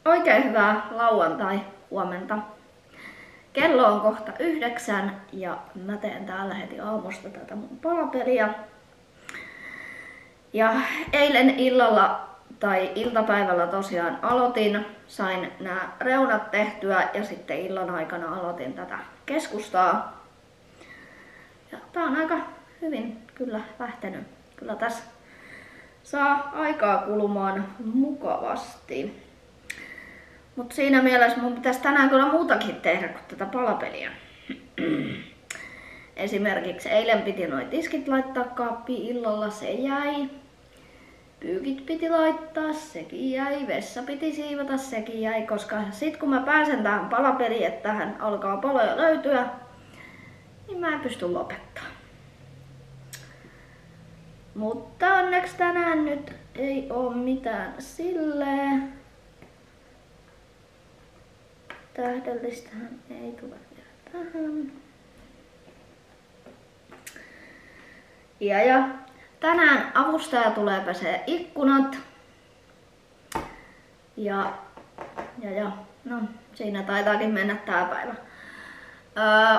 Oikein hyvää lauantai-huomenta. Kello on kohta 9 ja mä teen täällä heti aamusta tätä mun palapeliä. Ja eilen illalla tai iltapäivällä tosiaan aloitin, sain nämä reunat tehtyä ja sitten illan aikana aloitin tätä keskustaa. Ja tää on aika hyvin kyllä lähtenyt. Kyllä tässä saa aikaa kulumaan mukavasti. Mutta siinä mielessä mun pitäisi tänään kyllä muutakin tehdä kuin tätä palapeliä. Esimerkiksi eilen piti noi tiskit laittaa kaappiin illalla, se jäi. Pyykit piti laittaa, sekin jäi. Vessa piti siivota, sekin jäi. Koska sit kun mä pääsen tähän palapeliin, että tähän alkaa paloja löytyä, niin mä en pysty lopettamaan. Mutta onneksi tänään nyt ei oo mitään silleen. Tähdellistähän ei tule vielä tähän. Ja tänään avustaja tulee pesee ikkunat. Ja no siinä taitaakin mennä tää päivä.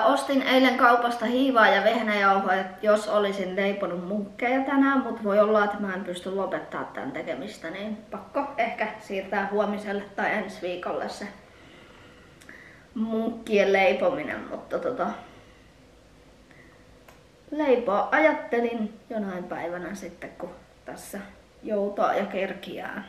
Ostin eilen kaupasta hiivaa ja vehnäjauhoja, jos olisin leiponut munkkeja tänään, mutta voi olla, että mä en pysty lopettaa tämän tekemistä, niin pakko ehkä siirtää huomiselle tai ensi viikolle se munkkien leipominen, mutta leipoa ajattelin jonain päivänä sitten, kun tässä joutaa ja kerkiää.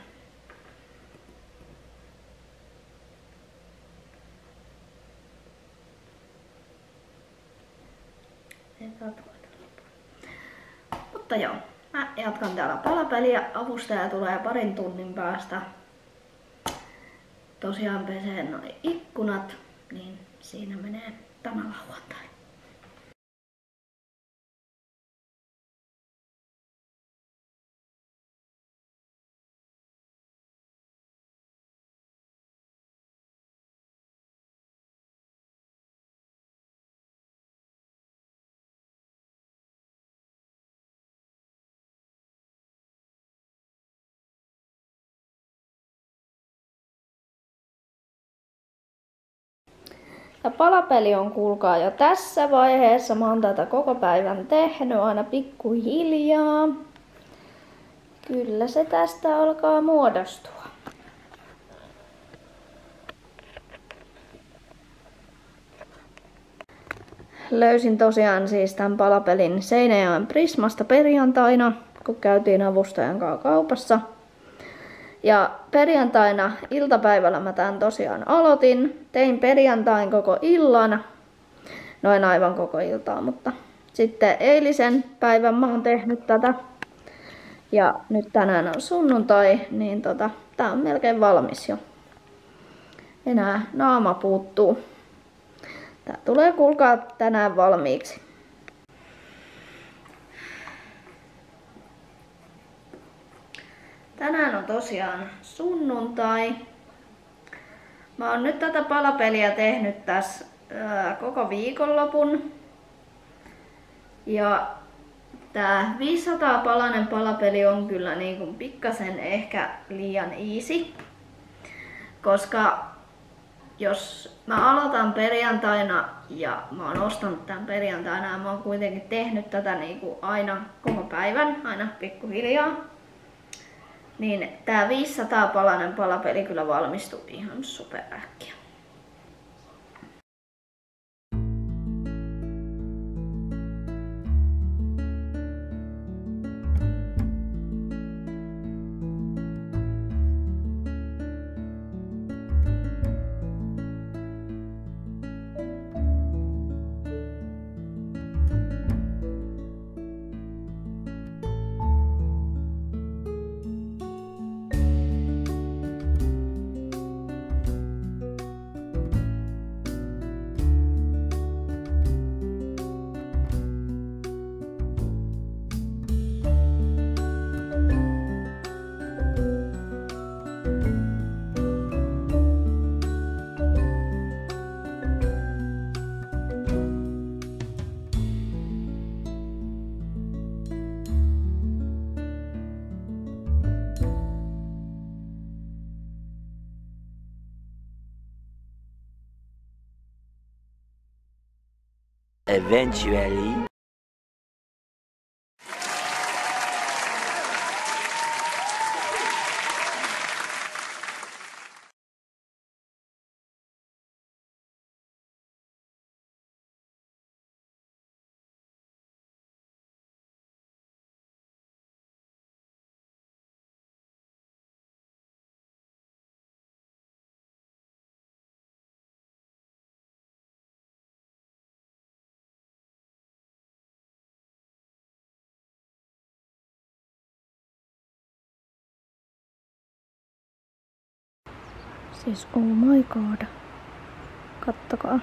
Mutta joo, mä jatkan täällä palapeliä. Avustaja tulee parin tunnin päästä. Tosiaan pesee noi ikkunat, niin siinä menee tämä lauantai. Ja palapeli on kuulkaa jo tässä vaiheessa. Mä oon tätä koko päivän tehnyt aina pikkuhiljaa. Kyllä se tästä alkaa muodostua. Löysin tosiaan siis tämän palapelin Seinäjoen Prismasta perjantaina, kun käytiin avustajan kanssa kaupassa. Ja perjantaina iltapäivällä mä tän tosiaan aloitin. Tein perjantain koko illan. No en aivan koko iltaa, mutta sitten eilisen päivän mä oon tehnyt tätä. Ja nyt tänään on sunnuntai, niin tää on melkein valmis jo. Enää naama puuttuu. Tää tulee kuulkaa tänään valmiiksi. Tänään on tosiaan sunnuntai. Mä oon nyt tätä palapeliä tehnyt tässä koko viikonlopun. Ja tää 500 palanen palapeli on kyllä niinku pikkasen ehkä liian easy. Koska jos mä aloitan perjantaina ja mä oon ostanut tän perjantaina ja mä oon kuitenkin tehnyt tätä niinku aina koko päivän, aina pikkuhiljaa. Niin tää 500 palanen palapeli kyllä valmistui ihan superäkkiä. Eventually. Siis oh my god. Kattokaa.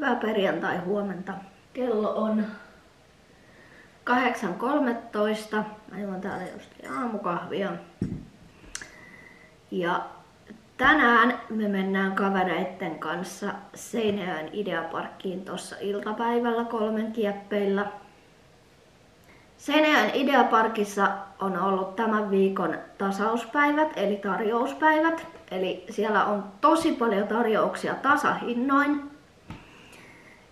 Hyvää perjantai-huomenta. Kello on 8.13. Mä juon täällä just aamukahvia. Ja tänään me mennään kavereitten kanssa Seinäjoen Ideaparkkiin tossa iltapäivällä 3 kieppeillä. Seinäjoen Ideaparkissa on ollut tämän viikon tasauspäivät eli tarjouspäivät. Eli siellä on tosi paljon tarjouksia tasahinnoin.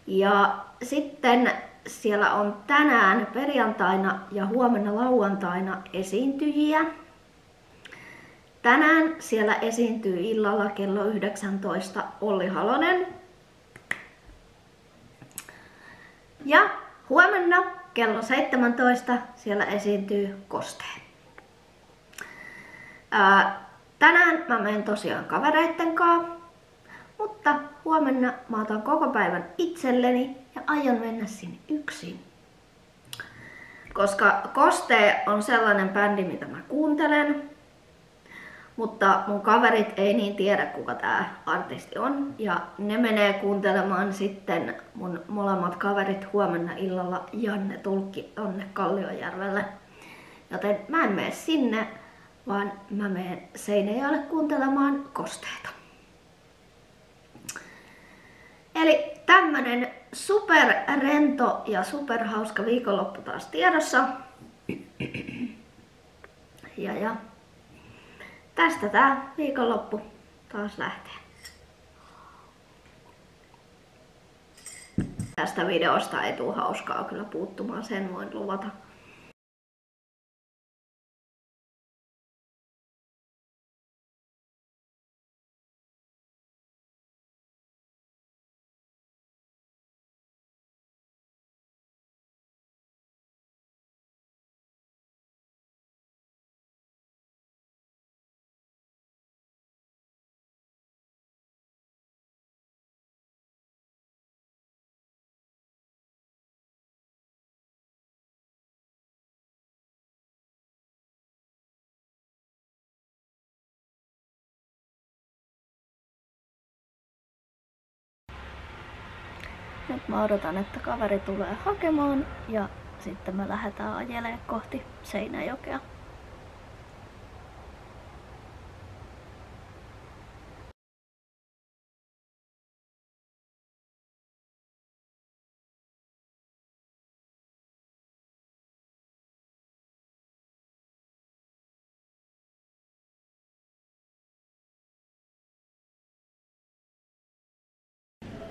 Ja sitten siellä on tänään perjantaina ja huomenna lauantaina esiintyjiä. Tänään siellä esiintyy illalla kello 19 Olli Halonen. Ja huomenna kello 17 siellä esiintyy Kostee. Tänään mä menen tosiaan kavereitten kanssa, mutta huomenna mä otan koko päivän itselleni ja aion mennä sinne yksin. Koska Kostee on sellainen bändi, mitä mä kuuntelen, mutta mun kaverit ei niin tiedä, kuka tää artisti on. Ja ne menee kuuntelemaan sitten mun molemmat kaverit huomenna illalla Janne Tulkki tonne Kalliojärvelle. Joten mä en mene sinne, vaan mä menen Seinäjoelle kuuntelemaan Kosteeta. Eli tämmönen superrento ja superhauska viikonloppu taas tiedossa. Ja tästä tää viikonloppu taas lähtee. Tästä videosta ei tule hauskaa kyllä puuttumaan, sen voin luvata. Nyt mä odotan, että kaveri tulee hakemaan ja sitten me lähdetään ajelemaan kohti Seinäjokea.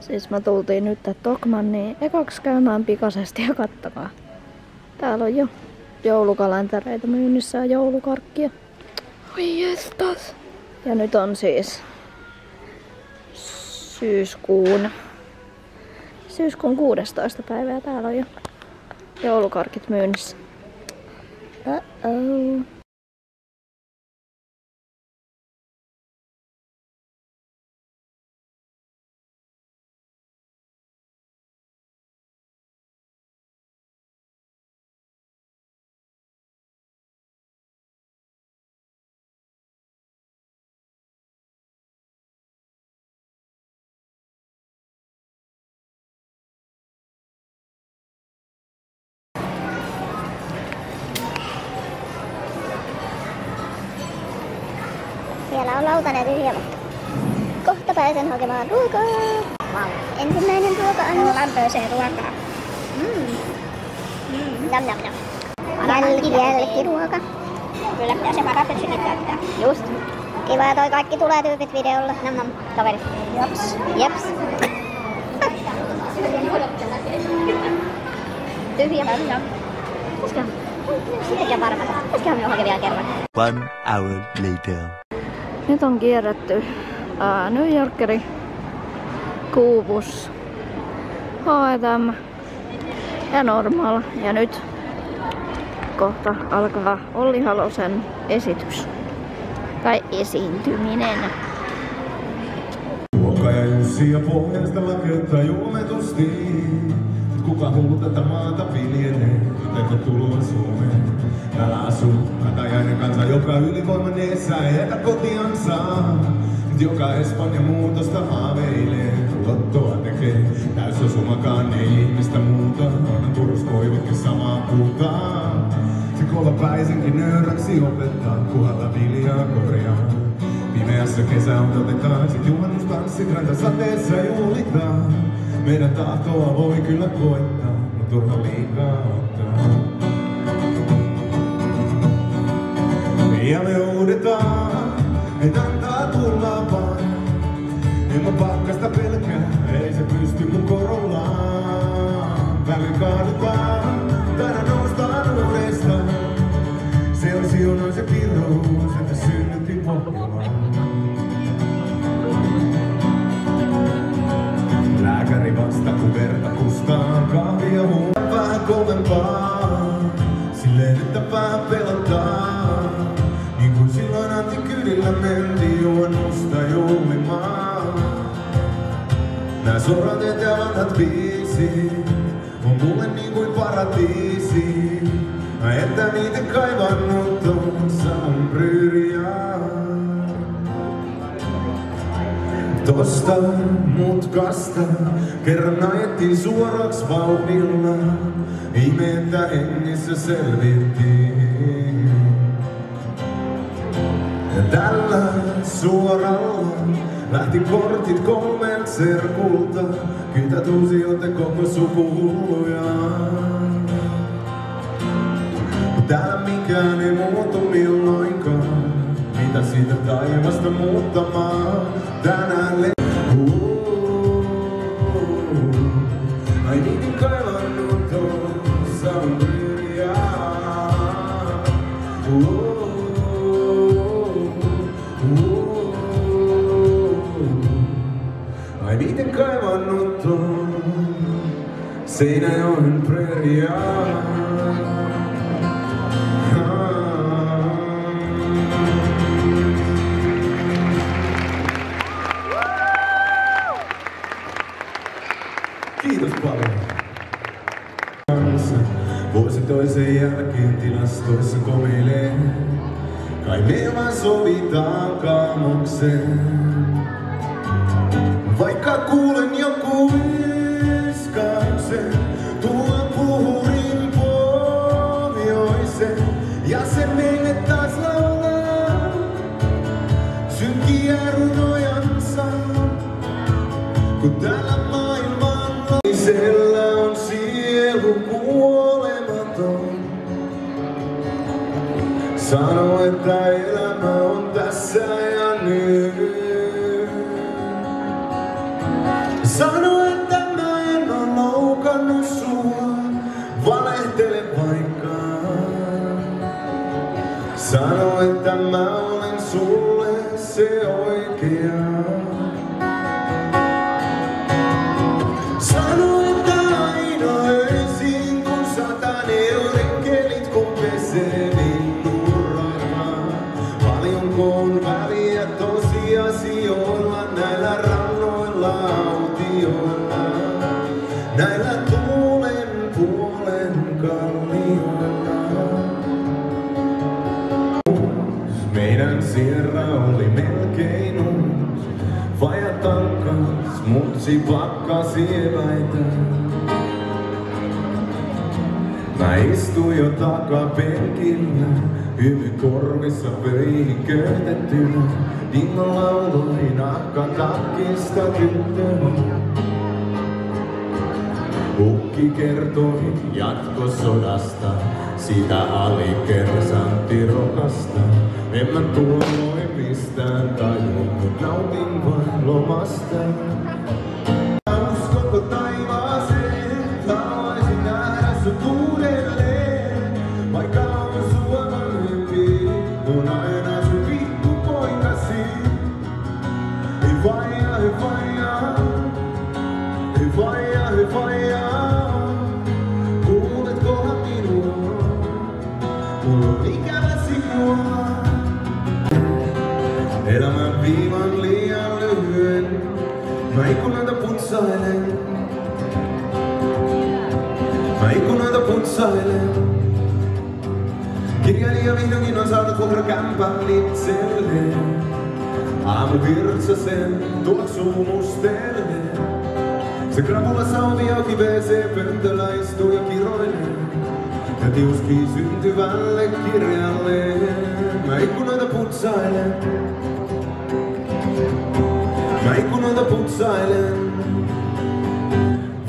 Siis mä tultiin nyt Tokmanniin ekaksi käymään pikaisesti ja kattakaa. Täällä on jo joulukalentereita myynnissä ja joulukarkkia. Oi jestas! Ja nyt on siis syyskuun 16. päivä ja täällä on jo joulukarkit myynnissä. Siellä on lautanen tyhjä, mutta kohta pääsen hakemaan ruokaa. Wow. Ensimmäinen ruoka-annos. Lämpöiseen ruokaa. Nam nam nam. Jälkiruoka. Kyllä pitää se parapysykin käyttää. Just. Kiva, toi kaikki tulee tyypit videolla. Nam nam. Kaverit. Japs. Japs. Tyhjä. Sittenkin varmata. Pitäisiköhän minun hakea vielä kerran. 1 hour later. Nyt on kierretty New Yorkeri, Kubus, H&M ja Normal. Ja nyt kohta alkaa Olli Halosen esitys. Tai esiintyminen. Luokka ja Jussi ja pohjasta lakeuttaa juometusti. Kuka hullu tätä maata viljelee, tervetuloa Suomeen. Täällä asuu katajainen kansa, joka ylivoimaneessa ei jätä kotiansa. Joka Espanja muutosta haaveilee. lottoa tekee. Täyssä sumakaan ei ihmistä muuta, onhan turuskoivutkin samaa puutaa. Se kolapäisenkin nöyräksi opettaa, puhalla viljaa korjaa. Pimeässä kesä odotetaan, sit juhannustanssit räntäsateessa juhlitaan. Meidän tahtoa voi kyllä koettaa, mut turha liikaa ottaa. Ja me uudetaan, et antaa tulla vaan. En mä pakkasta pelkää, ei se pysty mun korollaan. Välillä kaadutaan, tänään noustaan uudestaan. Se on siunaan se kirous, että synnytin Pohjolaan. Lääkäri vasta kun verta kustaa, kahvia huumaa vähän kovempaa. Silleen että vähän pelottaa, niin kuin silloin Antikylillä mentiin juhannusta juhlimaan. Nää sorateet ja vanhat biisit on mulle niin kuin paratiisi. Mä että niitä kaivannut on Sambryyriaan. Tosta mutkasta kerran ajettiin suoraks vauhdilla. Ihme, että hengissä selvittiin. Ja tällä suoralla lähti kortit 3 serkulta. Kytät uusijoita koko sukuhulluja. Täällä mikään ei muutu milloinkaan. Mitä siitä taivasta muuttamaan tänään ai niitin kaivannut on Sambryyriaan. Ai niitin kaivannut on Seinäjoen preeriaan. Kiitos paljon. Vuosi toisen jälkeen tilastoissa komeilee. Kai me vaan sovitaan kaamokseen. Vaikka kuulen joku viskauksen, tuon puhurin pohjoisen. Ja se meille taas laulaa synkiä runojansa. Kun täällä Isellä on sielu kuolematon. Sano, että elämä on tässä ja nyt. Sano, että mä en oo loukannut sua. Valehtele vaikka. Sano, että mä olen sulle se oikea. Sano, että aina öisin kun 100 eurin kelit kun pesee linnun rahaa. Paljonko on väliä tosiasioilla näillä rannoilla autioilla. Näillä tuulen puolen kallioilla. Meidän sierra oli melkein uus. Vaja tankkas, mutsi pakkasi eväitä. Mä istuin jo takapenkillä, hymy korvissa pöihin köytettynä. Dingo lauloi nahkatakkista tyttönä. Ukki kertoi jatkosodasta, sitä alikersantirokasta. En mä tuolloin mistään tajunnut, nautin vain lomasta. Uskonko taivaaseen, haluaisin nähdä sut uudelleen. Vaikka on sua vanhempi, on aina sun pikkupoikasi. Hei faija, hei faija, hei faija, hei faija. Kuuletkohan minua, mulla on ikävä sinua. Elämän viivan liian lyhyen, mä ikkunoita putsailen. Mä ikkunoita putsailen. Kirjailija vihdoinkin on saanut vuokrakämpän itselleen. Aamu virtsasen tuoksuu mustelleen. Se krapula sauvi auki WC-pöntöllä istuu ja kiroilee. Ja tiuskii syntyvälle kirjalleen. Mä ikkunoita putsailen. Mä ikkunoita putsailen.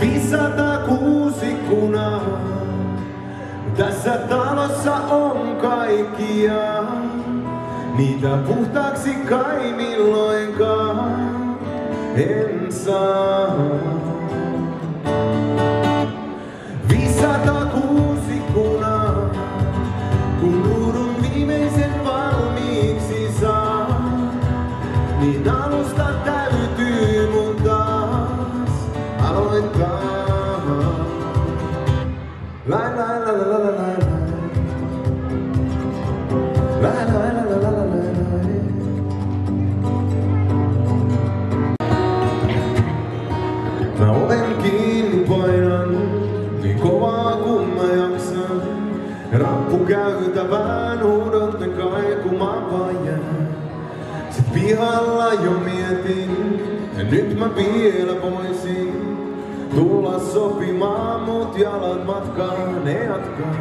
506 ikkunaa. Tässä talossa on kaikkia. Niitä puhtaaksi kai milloinkaan en saa. 506 ikkunaa, kun ruudun viimeisen valmiiksi saa, niin alusta täytyy mun taas aloittaa. Lai lai la la la la la. Lai lai la la la la la. Mä oven kiinni painan, niin kovaa kun mä jaksan. Rappu käytävään huudotten kaikumaan vaan jää. Sit pihalla jo mietin, ja nyt mä vielä voisin tulla sopimaan, mut jalat matkaan ne jatkaa.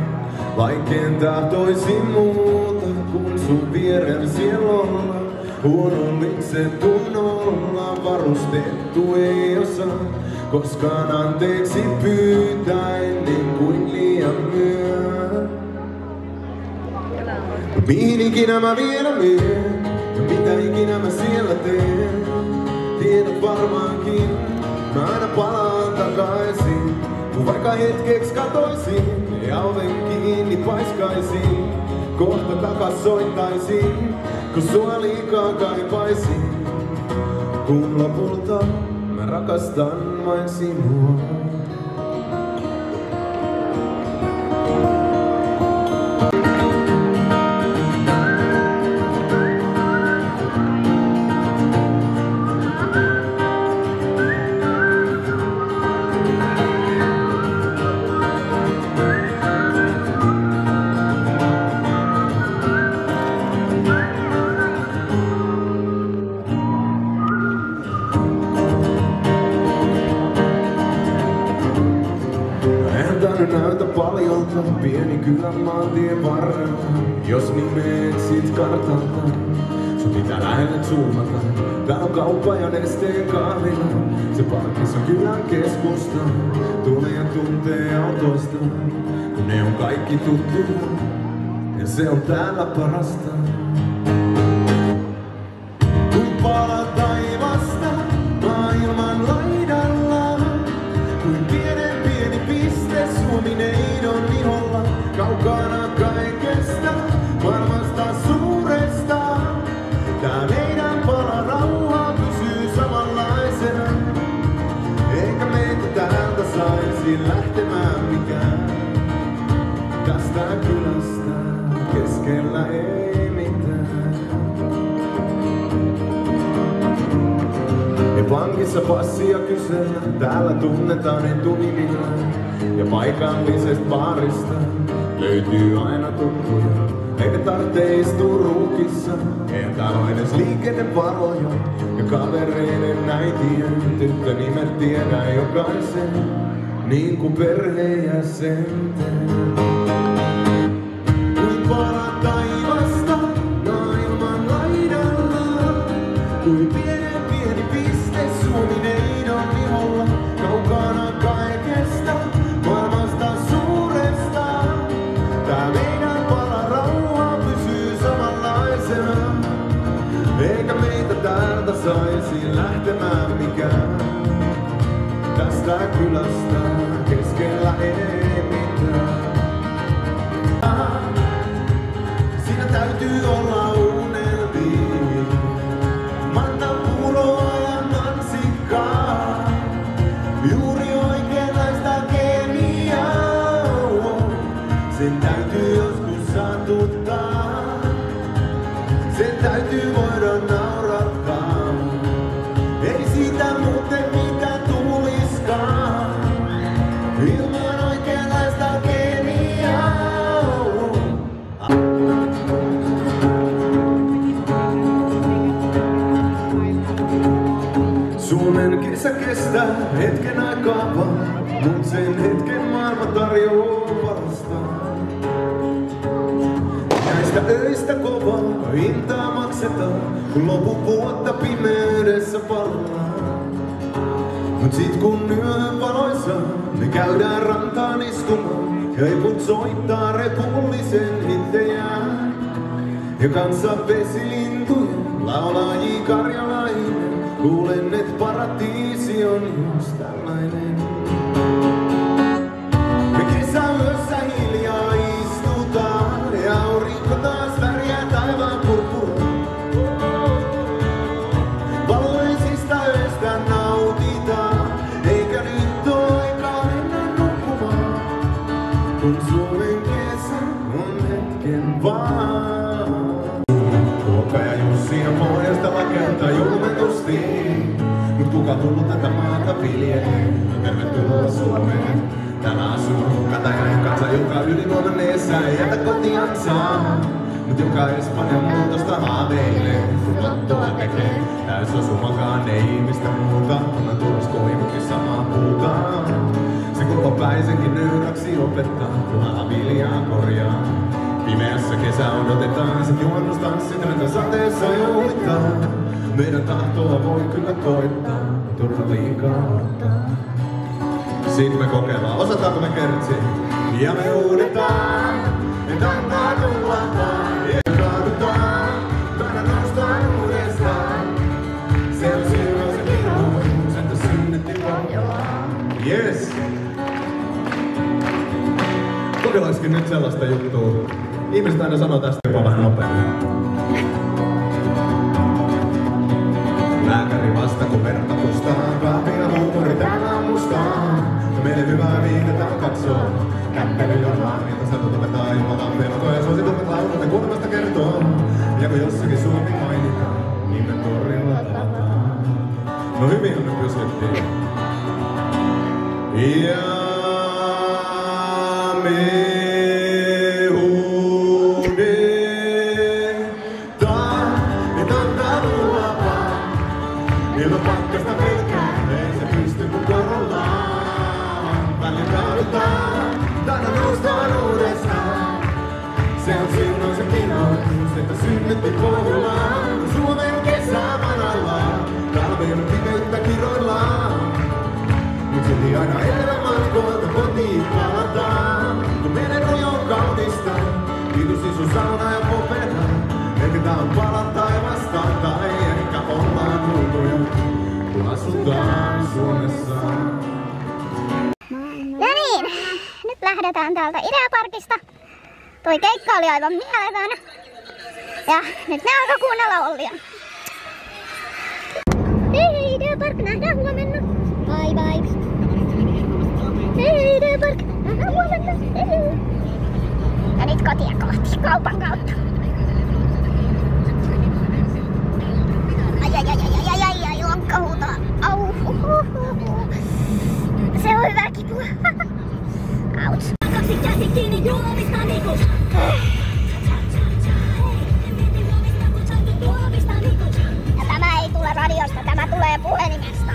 Vaikkeen tahtoisin muuta, kun sun vieren siellä olla. Huonon itse tunnolla varustettu ei osaa koskaan anteeksi pyytää ennen kuin liian myöhään. Mihin ikinä mä vielä menen ja mitä ikinä mä siellä teen, tiedät varmaankin, mä aina palaan takaisin. Kun vaikka hetkeksi katoisin ja oven kiinni paiskaisin, kohta takas soittaisin, kun sua liikaa kaipaisin. Kun lopulta mä rakastan vain sinua. Näytä paljolta pieni kylän maantien varrelta. Jos nimeet sit kartalta, sun pitää lähelle zoomata. Täällä on kauppa ja Nesteen kahvila. Se parkissa on kylän keskusta. Tulee ja tuntee autoista, kun ne on kaikki tuttu. Ja se on täällä parasta. Kun palat taivasta maailman laidalla, kuin pienen pieni piste Suomi-neidon iholla. Kaukana kaikesta, maailmasta suuresta. Tää meidän pala rauha pysyy samanlaisena. Eikä meitä täältä saisi lähtemään mikään. Tästä kylästä keskellä ei mitään. Ja pankissa passia kysellä, täällä tunnetaan etunimillä. Ja paikallisesta baarista löytyy aina tuttuja. Eikä tarvitse istua ruukissa, eihän täällä on edes liikennevaloja. Ja kavereiden äitien tyttö nimet tiedä jokaisen, niin kuin perheenjäsenten. Kuin palat taivasta maailman laidalla, kuin pienen pieni piste Suomi-neidon iholla. Kaukana kaikesta, maailmasta suuresta. Tää meidän pala rauha pysyy samanlaisena. Eikä meitä täältä saisi lähtemään mikään. Tästä kylästä keskellä ei mitään. Siinä täytyy olla unelmia. Mantapuuroa ja mansikkaa. Juuri oikeenlaista kemiaa. Sen täytyy joskus satuttaa. Sen täytyy voida naurattaa. Ei siitä muuten mitään tuliskaan. Ilman oikeenlaista kemiaa. Suomen Et sä kestä hetken aikaa vaan, mut sen hetken maailma tarjoaa parasta. Näistä öistä kovaa hintaa maksetaan, kun lopun vuotta pimeydessä palaa. Mut sit kun yön valoissa me käydään rantaan istumaan, ja eput soittaa repullisen hittejään. Ja kanssa vesilintujen laulajii karjalainen, kuulen et paratiisi on just tällainen. Me kesäyössä hiljaa istutaan, ja aurinko taas värjää taivaan purppuraa. Valoisista öistä nautitaan, eikä nyt oo aikaa mennä nukkumaan, kun Suomen kesä on hetken vaan. Tuokka ja Jussi ja pohjasta lakelta julmetusti, mut kuka tullut tätä maata viljelee? Tervetuloa Suomeen. Täällä asuu katajan kansa, joka yliluonnoneessa ei jätä kotiansa. Mut joka Espanjan muutosta haaveilee, kun lottoa tekee. Täys osumakaan ei ihmistä muuta, kunnan tuloskoivukin samaa puutaan. Se kokopäisenkin nöyräksi opettaa, kunhan viljaa korjaa. Pimeässä kesä odotetaan, sit juhannustanssit räntä sateessa juhlittaa. Meidän tahtoa voi kyllä koittaa, turha liikaa odottaa. Sit me kokeillaan, osataanko me kertsi? Ja me huudetaan, et antaa tulla vaan. Ja kaadutaan, taida noustaan uudestaan. Se on silloin se kirous, että synnytti Pohjolaan. Yes! Kokeillaankin nyt sellaista juttua. Ihmiset aina sanoo tästä jopa vähän nopeammin. Lääkäri vasta kun verta pustaa, kahvi ja huumori täällä on mustaa. Ja meille hyvää viihdetään katsoo. Käppely jollain, niitä satutumetaan ilmataan pelkoja. Suositumme laulut ja kuulemasta kertoo. Ja kun jossakin Suomi mainitaan, niin me torilla tavataan. No hyvin on nyt pysyttiin. Ja me ilman pakkasta pelkää, ei se pysty kun korollaan. Välillä kaadutaan, taida noustaan uudestaan. Se on silloin se kinous, että synnytti Pohjolaan. Suomen kesä manallaan, talven pimeyttä kiroillaan. Mut silti aina elämänmatkoilta kotiin palataan. Kun menen on kaunista, kiitos isu sauna ja popera. Eikä tää on palan taivasta tai ehkä ollaan ulkoja, kun asutaan Suomessa. No niin, nyt lähdetään täältä Ideaparkista. Toi keikka oli aivan mieletön. Ja nyt ne alkaa kuunnella Ollia. Hei hei Ideapark, nähdään huomenna. Bye bye. Hei hei Ideapark, nähdään huomenna. Hei hei. Ja nyt kotia kohti, kaupan kautta. Ai, lonkka huutaa. Au, Se on hyvä kipua. Auts. Kaksi käsi kiinni juomista niinku. Ja tämä ei tule radiosta, tämä tulee puhelimesta.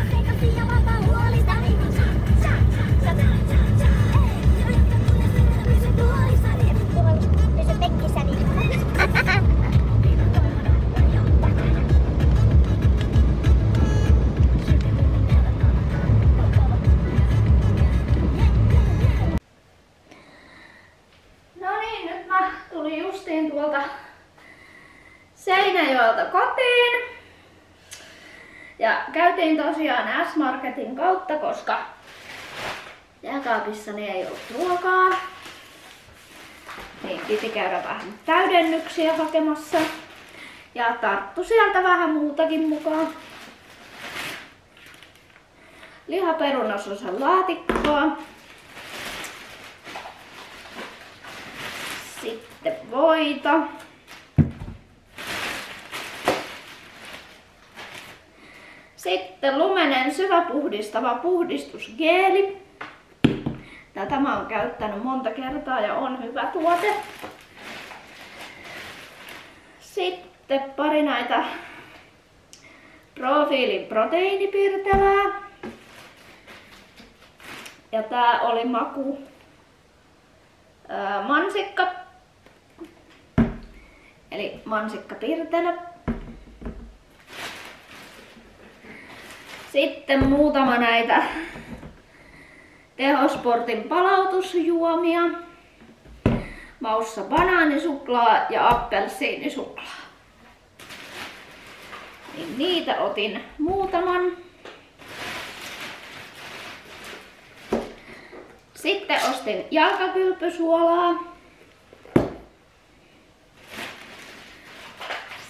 Pysy pekkissäni. Tuolta Seinäjoelta kotiin. Ja käytiin tosiaan S-Marketin kautta, koska jääkaapissani ei ollut ruokaa. Niin piti käydä vähän täydennyksiä hakemassa. Ja tarttu sieltä vähän muutakin mukaan. Lihaperunasosa laatikkoa. Sitten voita. Sitten lumenen syväpuhdistava puhdistusgeeli. Tätä mä oon käyttänyt monta kertaa ja on hyvä tuote. Sitten pari näitä Profiilin proteiinipirtelää. Ja tää oli maku mansikka. Eli mansikkapirtelö. Sitten muutama näitä Tehosportin palautusjuomia. Maussa banaanisuklaa ja appelsiinisuklaa. Niin niitä otin muutaman. Sitten ostin jalkakylpysuolaa.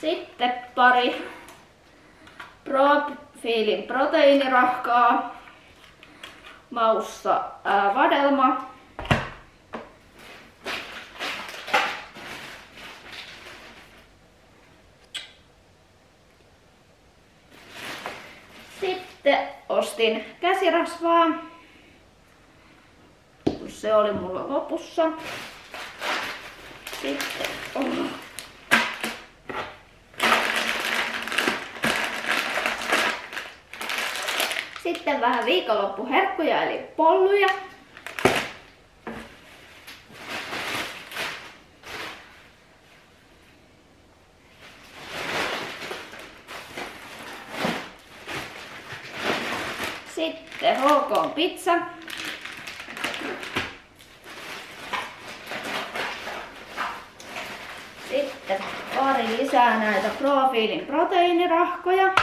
Sitten pari Profiilin proteiinirahkaa. Maussa vadelma. Sitten ostin käsirasvaa, kun se oli mulla lopussa. Sitten Sitten vähän viikonloppuherkkuja eli polluja. Sitten HK pizza. Sitten pari lisää näitä Profiilin proteiinirahkoja.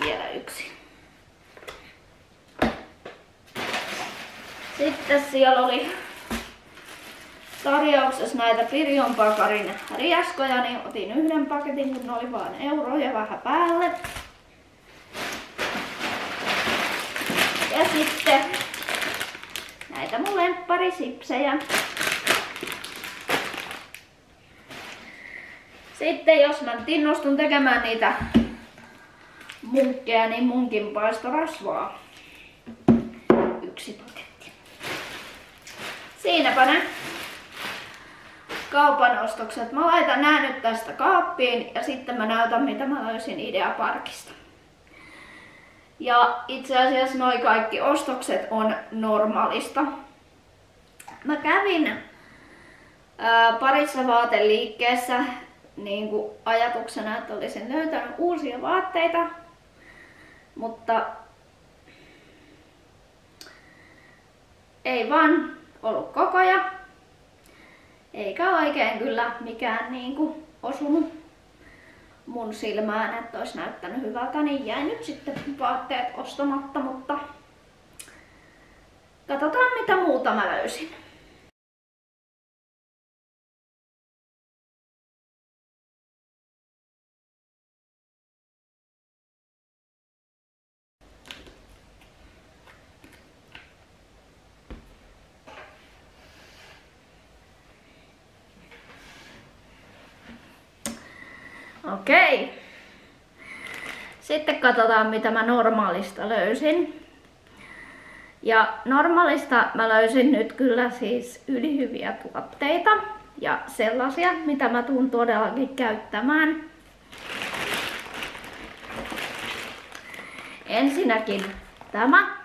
Vielä yksi. Sitten siellä oli tarjouksessa näitä Pirjon Pakarin riaskoja, niin otin yhden paketin, kun ne oli vain euro ja vähän päälle. Ja sitten näitä mun lempparisipsejä. Sitten jos mä innostun tekemään niitä munkkeja, niin munkinpaistorasvaa. Yksi paketti. Siinäpä ne kaupan ostokset. Mä laitan nää nyt tästä kaappiin ja sitten mä näytän mitä mä löysin Ideaparkista. Ja itse asiassa noi kaikki ostokset on Normaalista. Mä kävin parissa vaateliikkeessä niin kuin ajatuksena, että olisin löytänyt uusia vaatteita, mutta ei vaan ollut kokoja, eikä oikein kyllä mikään niinku osunut mun silmään, että olisi näyttänyt hyvältä, niin jäi nyt sitten vaatteet ostamatta, mutta katsotaan mitä muuta mä löysin. Okei. Sitten katsotaan mitä mä Normaalista löysin. Ja Normaalista mä löysin nyt kyllä siis ylihyviä tuotteita ja sellaisia mitä mä tuun todellakin käyttämään. Ensinnäkin tämä.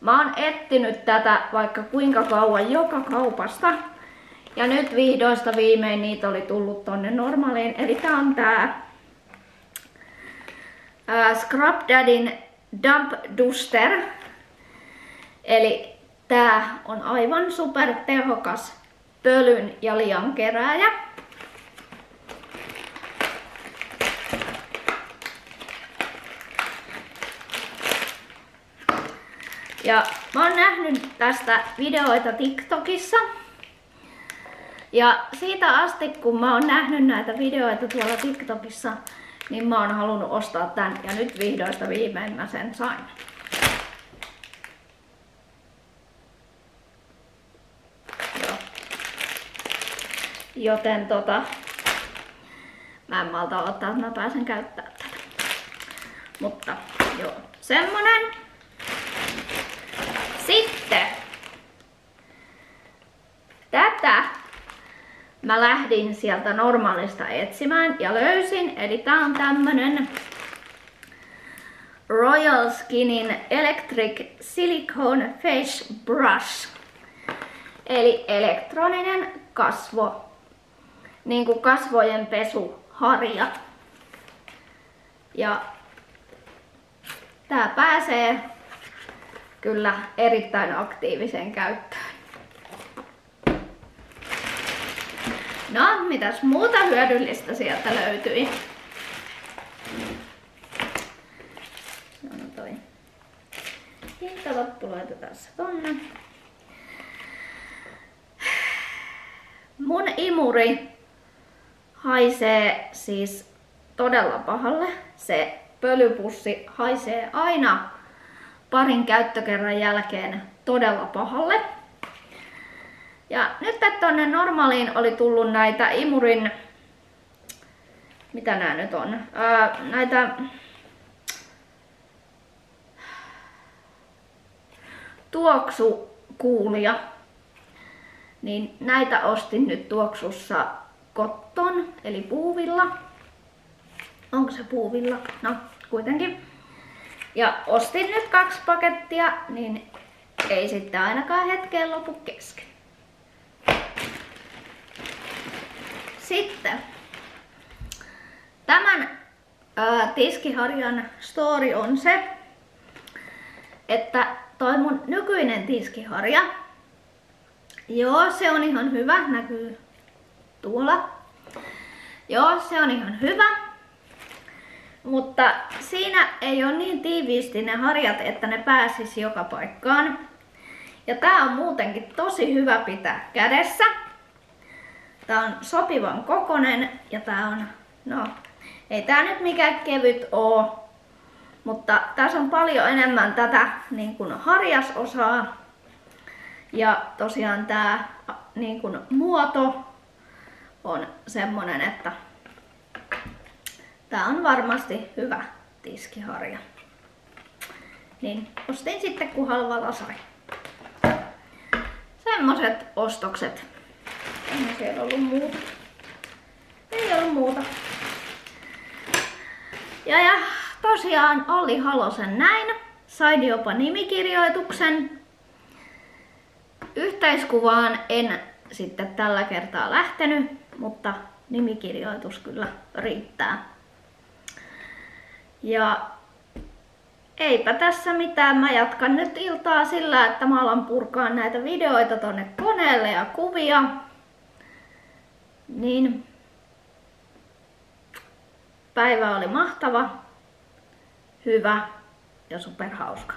Mä oon etsinyt tätä vaikka kuinka kauan joka kaupasta. Ja nyt vihdoista viimein niitä oli tullut tonne Normaaliin. Eli tää on tää Scrub Daddyn Dump Duster. Eli tää on aivan super tehokas pölyn ja lian kerääjä. Ja mä oon nähnyt tästä videoita TikTokissa. Ja siitä asti kun mä oon nähnyt näitä videoita tuolla TikTokissa, niin mä oon halunnut ostaa tän ja nyt vihdoista viimein mä sen sain. Joo. Joten mä en malta ottaa, että mä pääsen käyttämään tätä. Mutta joo, semmonen. Sitten tätä mä lähdin sieltä normaalista etsimään ja löysin. Eli tää on tämmönen Royal Skinin Electric Silicone Face Brush. Eli elektroninen niin kuin kasvojen pesuharja. Ja tää pääsee kyllä erittäin aktiiviseen käyttöön. No, mitäs muuta hyödyllistä sieltä löytyi? No toi hintalappu laitetaan se tonne. Mun imuri haisee siis todella pahalle. Se pölypussi haisee aina parin käyttökerran jälkeen todella pahalle. Ja nyt tonne normaaliin oli tullut näitä imurin, mitä nää nyt on, näitä tuoksukuulia. Niin näitä ostin nyt tuoksussa Cotton, eli puuvilla. Onko se puuvilla? No, kuitenkin. Ja ostin nyt 2 pakettia, niin ei sitten ainakaan hetkeen lopu kesken. Sitten tämän tiskiharjan story on se, että toi mun nykyinen tiskiharja, joo, se on ihan hyvä, näkyy tuolla. Joo, se on ihan hyvä, mutta siinä ei ole niin tiiviisti ne harjat, että ne pääsis joka paikkaan. Ja tää on muutenkin tosi hyvä pitää kädessä. Tää on sopivan kokonen ja tää on, no, ei tää nyt mikään kevyt oo, mutta tässä on paljon enemmän tätä niin kuin harjasosaa. Ja tosiaan tää niin kuin muoto on semmonen, että tää on varmasti hyvä tiskiharja. Niin ostin sitten kun halvalla sai. Semmoset ostokset. Ei siellä ollut muuta. Ei ollut muuta. Ja tosiaan Olli Halosen näin. Sain jopa nimikirjoituksen. Yhteiskuvaan en sitten tällä kertaa lähtenyt, mutta nimikirjoitus kyllä riittää. Ja eipä tässä mitään. Mä jatkan nyt iltaa sillä, että mä alan purkaa näitä videoita tonne koneelle ja kuvia. Niin päivä oli mahtava, hyvä ja superhauska.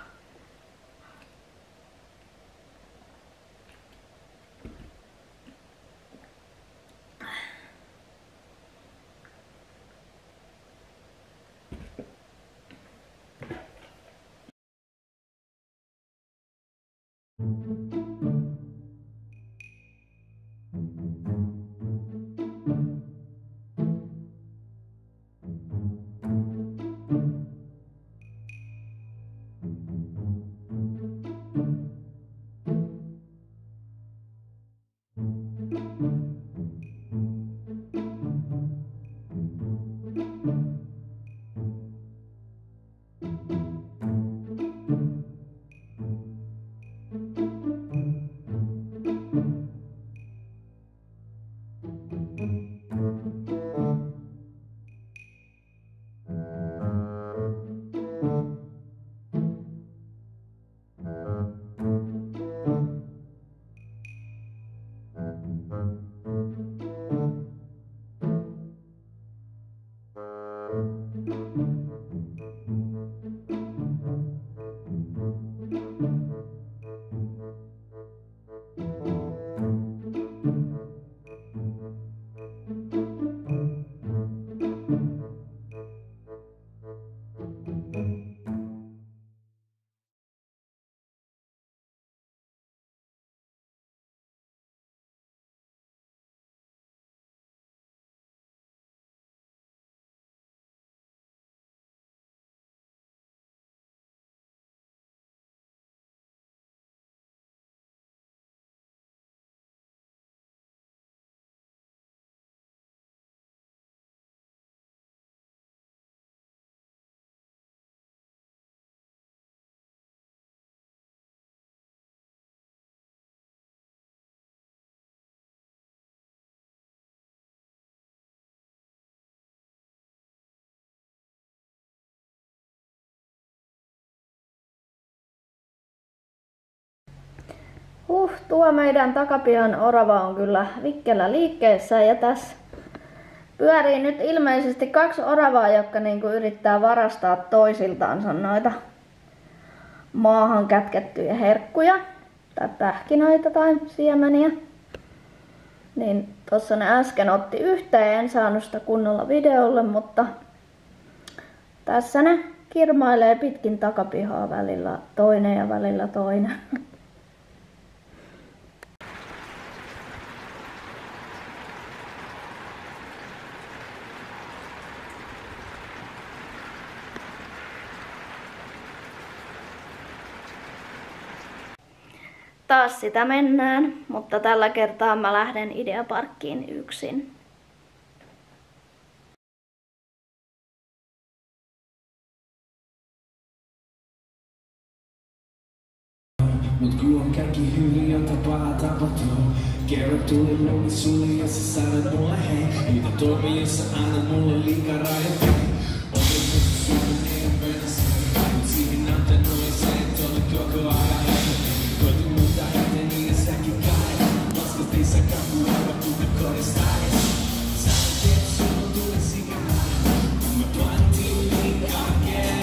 Tuo meidän takapihan orava on kyllä vikkelä liikkeessä ja tässä pyörii nyt ilmeisesti 2 oravaa, jotka niinku yrittää varastaa toisiltaansa noita maahan kätkettyjä herkkuja tai pähkinöitä tai siemeniä. Niin tossa ne äsken otti yhteen, en saanut sitä kunnolla videolle, mutta tässä ne kirmailee pitkin takapihaa välillä toinen ja välillä toinen. Taas sitä mennään, mutta tällä kertaa mä lähden Ideaparkkiin yksin. Mut kun on kaikki hyvin, jota paha tapahtuu. Kerro tuli mulle sulle, jos sä sanot mulle hei. Niitä toimii, jos sä annat mulle liikaa rajoitteita. Olen musta sulle niin mennessä, mut siihen antanut se, et ole koko ajan hei. Koitin muuta heitä niin, ja säkin kai. Laskastiin sä kapua, aivan tunnen kodesta edes. Sä tiedät, sulla tuli sikana. Kun me pantiin liikaa kertaa.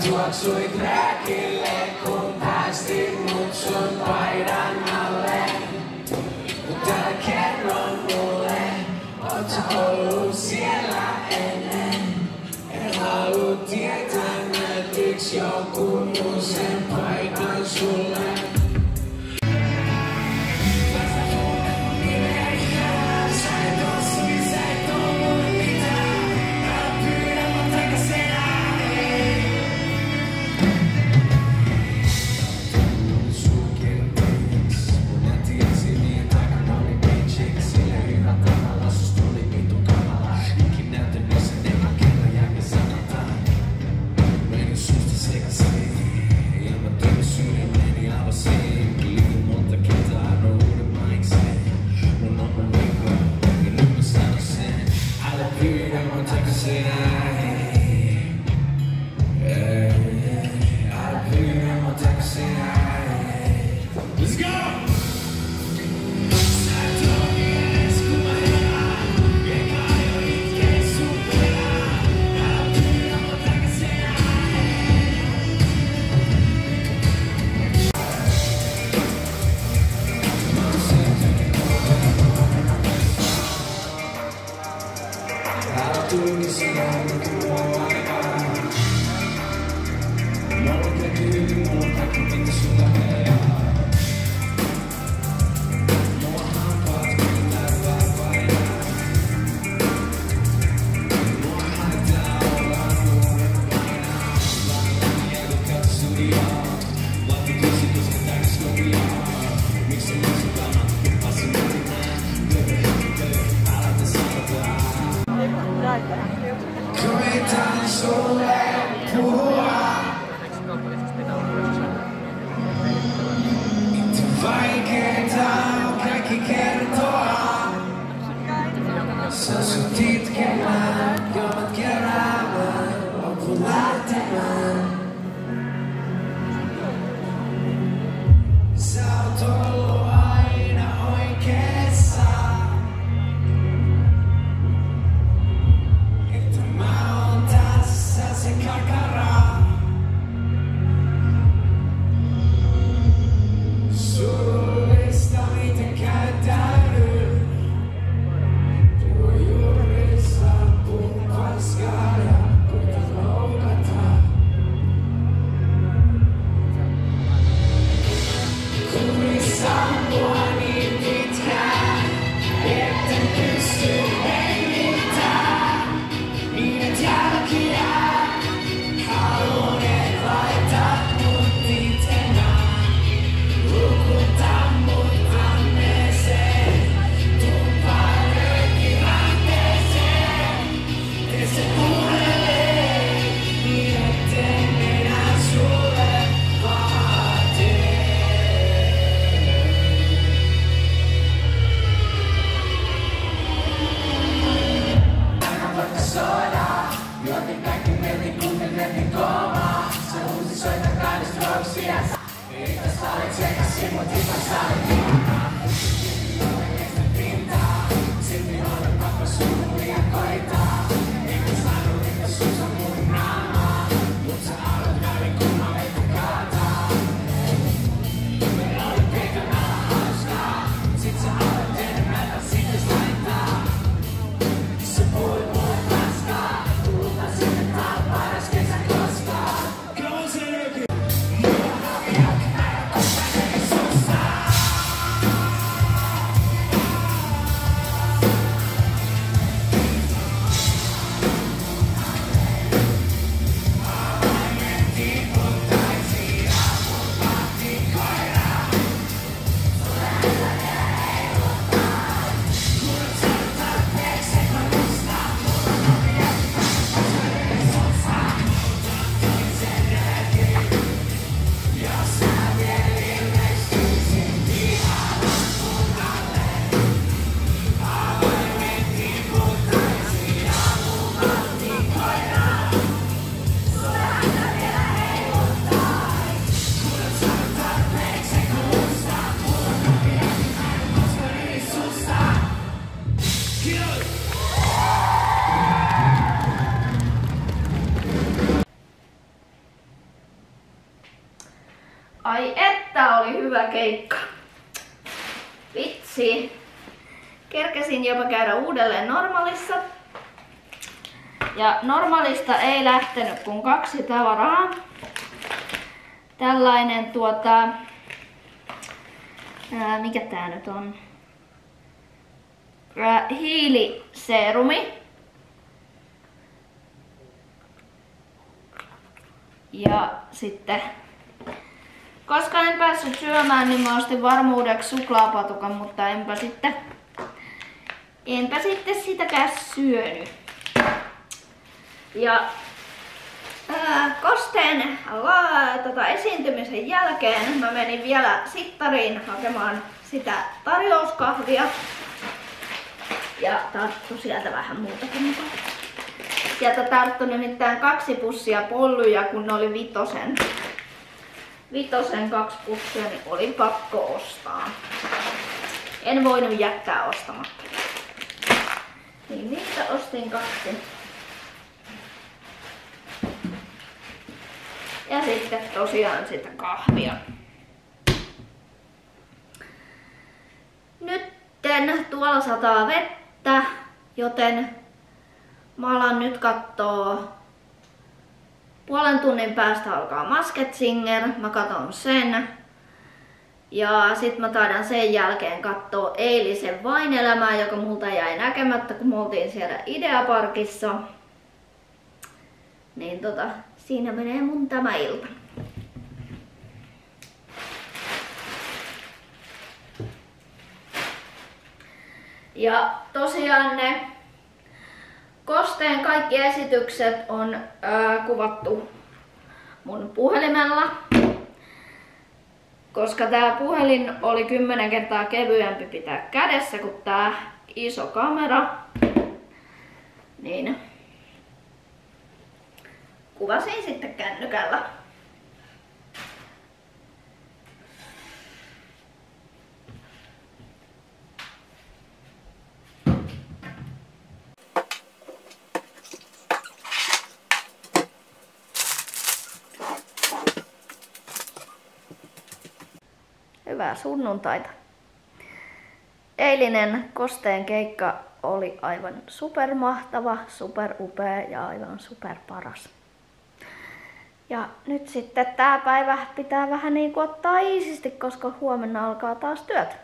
Juoksuit rääkille, kun päästit mut sun paidan alle. Mut älä kerro mulle, oot sä ollut siellä ennen. En halua tietää, näytiks joku muu sen paikan sulle. Susta sekaisin, ja mä tein sydämeni Ai että oli hyvä keikka. Vitsi. Kerkesin jopa käydä uudelleen Normaalissa. Ja Normaalista ei lähtenyt kuin 2 tavaraa. Tällainen mikä tää nyt on? Hiiliseerumi. Ja sitten, koska en päässyt syömään, niin mä ostin varmuudeksi suklaapatukan, mutta enpä sitten sitäkään syönyt. Ja Kosteen esiintymisen jälkeen mä menin vielä Sittariin hakemaan sitä tarjouskahvia. Ja tarttu sieltä vähän muutakin mukaan. Sieltä tarttu nimittäin 2 pussia polluja, kun ne oli vitosen 2 pussia, niin oli pakko ostaa. En voinut jättää ostamatta. Niin niitä ostin 2. Ja sitten tosiaan sitä kahvia. Nytten tuolla sataa vettä, joten mä alan nyt kattoo. Puolen tunnin päästä alkaa Masked Singer, mä katon sen. Ja sit mä taidan sen jälkeen kattoo eilisen Vain elämää, joka multa jäi näkemättä, kun me oltiin siellä Ideaparkissa. Niin siinä menee mun tämä ilta. Ja tosiaan ne Kosteen kaikki esitykset on kuvattu mun puhelimella. Koska tää puhelin oli 10 kertaa kevyempi pitää kädessä kuin tää iso kamera, niin kuvasin sitten kännykällä. Hyvää sunnuntaita. Eilinen Kosteen keikka oli aivan supermahtava, superupea ja aivan superparas. Ja nyt sitten tää päivä pitää vähän niin kuin ottaa iisisti, koska huomenna alkaa taas työt.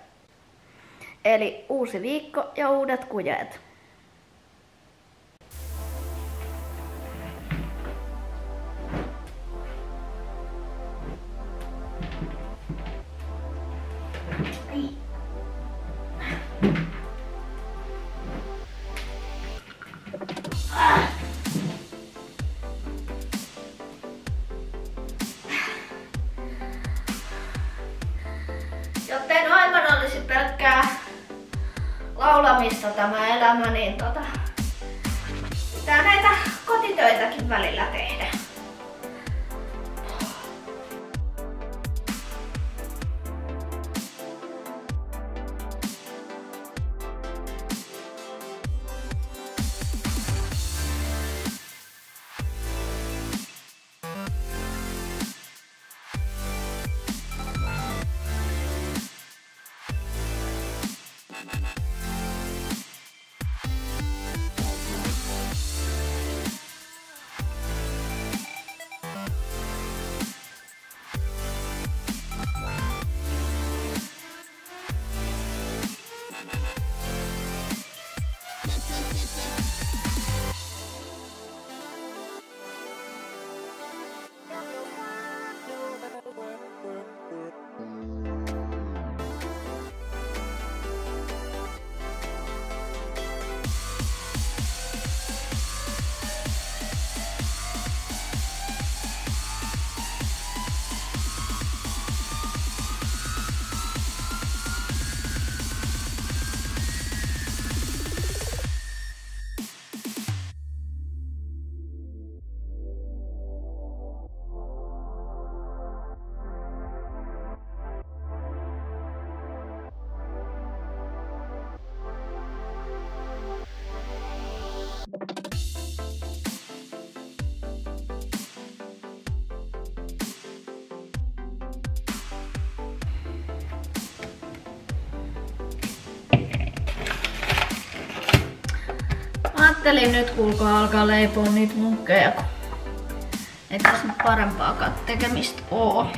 Eli uusi viikko ja uudet kujeet. Joten aivan olisi pelkkää laulamista tämä elämä, niin pitää näitä kotitöitäkin välillä tehdä. ajattelin nyt kuulkaa alkaa leipoa niitä munkkeja, kun ei tässä nyt parempaakaan tekemistä oo.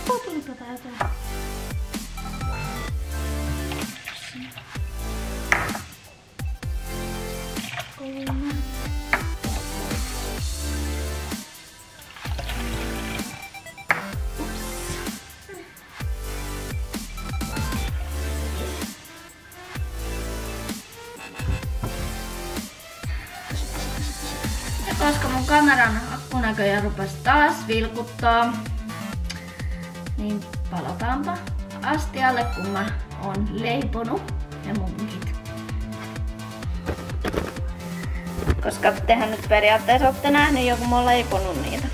Potulta täytyy. Ja koska mun kameran akku näköjään rupesi taas vilkuttaa, niin palataanpa astialle, kun mä oon leiponut ne munkit. Koska tehän nyt periaatteessa ootte nähnyt jo, kun mä oon leiponut niitä.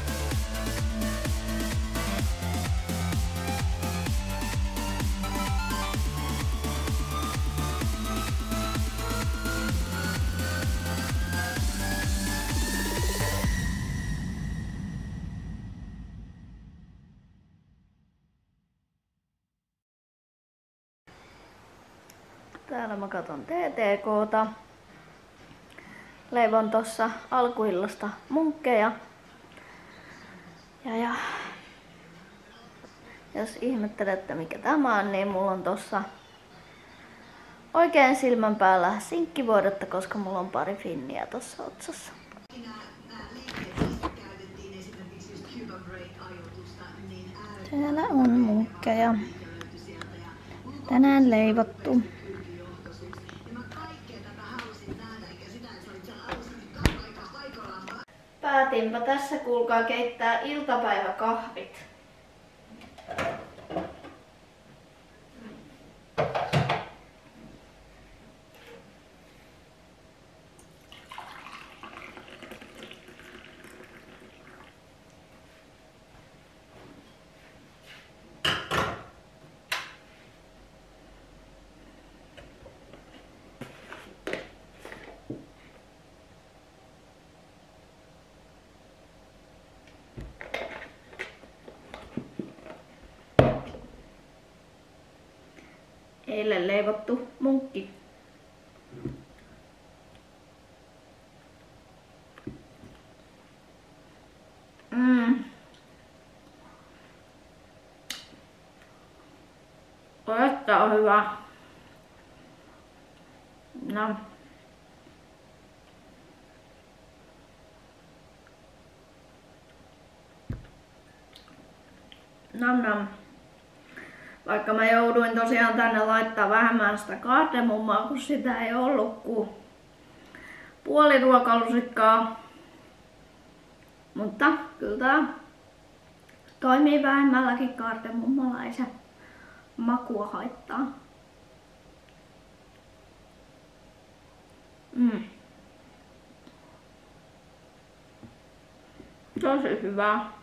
Täällä mä katon TTK:ta. Leivon tossa alkuillasta munkkeja. Ja jos ihmettelette mikä tämä on, niin mulla on tossa oikein silmän päällä sinkkivuodetta, koska mulla on pari finniä tossa otsassa. Täällä on munkkeja. Tänään leivottu. Päätinpä tässä kuulkaa keittää iltapäiväkahvit. Eilen leivottu munkki. Että on hyvä. No. Nam. Vaikka mä jouduin tosiaan tänne laittaa vähemmän sitä kardemummaa, kun sitä ei ollut kuin puoli ruokalusikkaa. Mutta kyllä tää toimii vähemmälläkin kardemummalla, ei se makua haittaa. Tosi hyvää.